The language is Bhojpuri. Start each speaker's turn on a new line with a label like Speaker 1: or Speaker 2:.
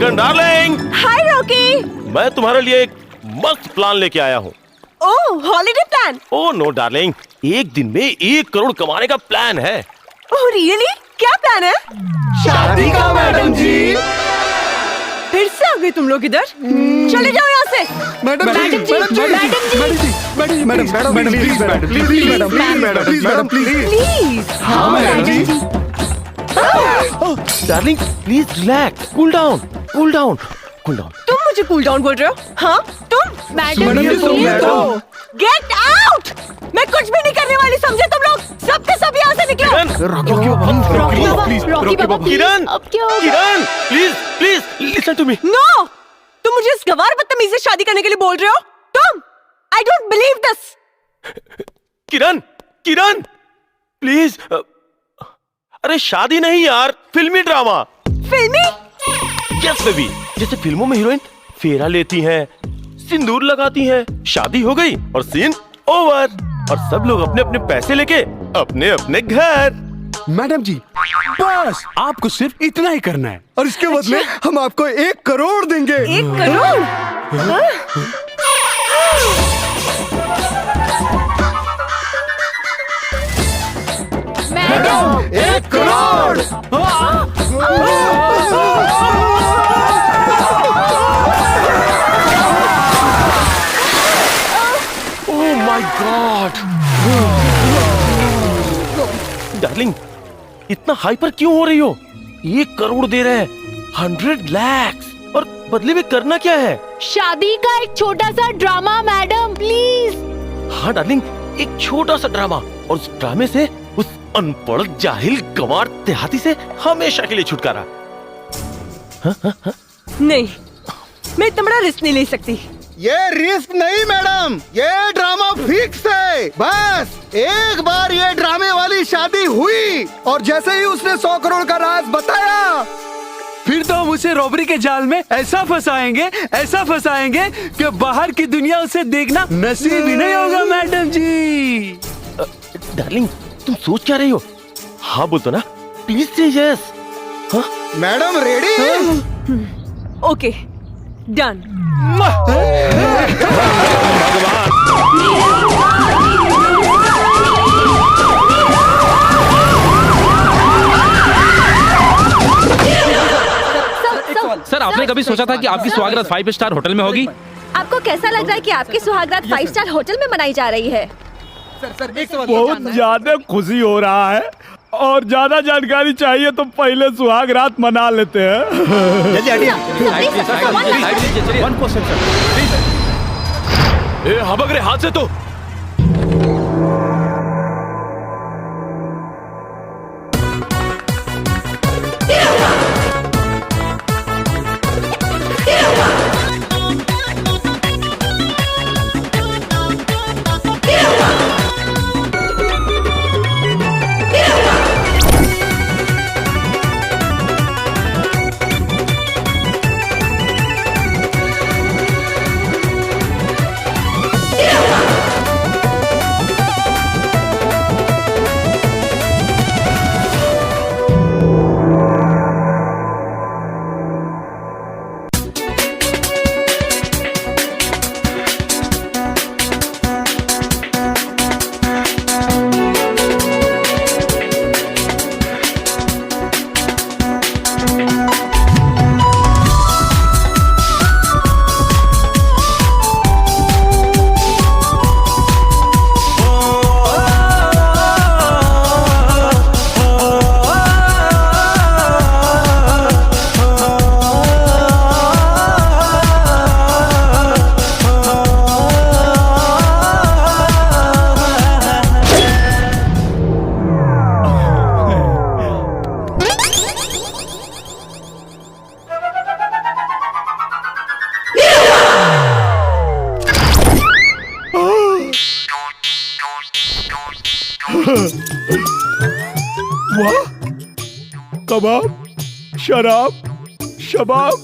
Speaker 1: किरण डार्लिंग,
Speaker 2: हाय रॉकी।
Speaker 1: मैं तुम्हारे लिए एक मस्त प्लान लेके आया हूँ।
Speaker 2: ओह, holiday plan.
Speaker 1: Oh no darling, एक दिन में 1 करोड़ कमाने का प्लान है।
Speaker 2: Oh really? क्या प्लान है?
Speaker 3: शादी का मैडम जी।
Speaker 2: फिर से आ गए तुम लोग इधर? चले जाओ यहाँ से।
Speaker 3: मैडम जी, मैडम जी, madam please, madam please, madam please.
Speaker 2: Please.
Speaker 3: हाँ मैडम जी।
Speaker 1: Darling please relax, cool down, cool down, cool down.
Speaker 2: तुम मुझे कूल डाउन बोल रहे हो? हाँ तुम?
Speaker 3: मैडम जी, तो मैडम।
Speaker 2: Get out. मैं कुछ भी नहीं करने वाली, समझे तुम लोग? सब के सब यहाँ से निकलो।
Speaker 1: किरण, किरण please please listen to me.
Speaker 2: नो, तुम मुझे इस गवार बदतमीज से शादी करने के लिए बोल रहे हो? तुम? I don't believe this.
Speaker 1: Kiran, Kiran please. अरे शादी नहीं यार, फिल्मी ड्रामा।
Speaker 2: फिल्मी?
Speaker 1: यस बेबी, जैसे फिल्मों में हीरोइन फेरा लेती हैं, सिंदूर लगाती हैं, शादी हो गई और सीन ओवर, और सब लोग अपने अपने पैसे लेके अपने अपने घर।
Speaker 3: मैडम जी, बस आपको सिर्फ इतना ही करना है और इसके बदले हम आपको 1 करोड़ देंगे।
Speaker 2: 1 crore?
Speaker 3: Madam 1 crore.
Speaker 1: Oh my God. Darling इतना हाइपर क्यों हो रही हो? 1 करोड़ दे रहे हैं, 100 lakhs, और बदले में करना क्या है?
Speaker 4: शादी का एक छोटा सा ड्रामा मैडम, प्लीज।
Speaker 1: हाँ डार्लिंग, एक छोटा सा ड्रामा, और उस ड्रामे से उस अनपढ़ जाहिल गंवार देहाती से हमेशा के लिए छुटकारा।
Speaker 2: नहीं, मैं इतना बड़ा रिस्क नहीं ले सकती।
Speaker 5: ये रिस्क नहीं मैडम, ये ड्रामा फिक्स है। बस एक बार ये ड्रामे वाली शादी हुई और जैसे ही उसने 100 करोड़ का राज बताया,
Speaker 3: फिर तो हम उसे रॉबरी के जाल में ऐसा फंसाएंगे कि बाहर की दुनिया उसे देखना नसीब ही नहीं होगा मैडम जी।
Speaker 1: डार्लिंग तुम सोच क्या रही हो? हाँ बोल तो ना, प्लीज से यस। हाँ
Speaker 5: मैडम रेडी?
Speaker 2: ओके, डन।
Speaker 6: सर, आपने कभी सोचा था कि आपकी सुहागरात 5 स्टार होटल में होगी?
Speaker 4: आपको कैसा लग रहा है कि आपकी सुहागरात 5 स्टार होटल में मनाई जा रही है?
Speaker 7: बहुत ज्यादा खुशी हो रहा है और ज्यादा जानकारी चाहिए तो पहले सुहाग रात मना लेते हैं।
Speaker 1: हबक रे हाथ से तो।
Speaker 7: वाह, कबाब, शराब, शबाब।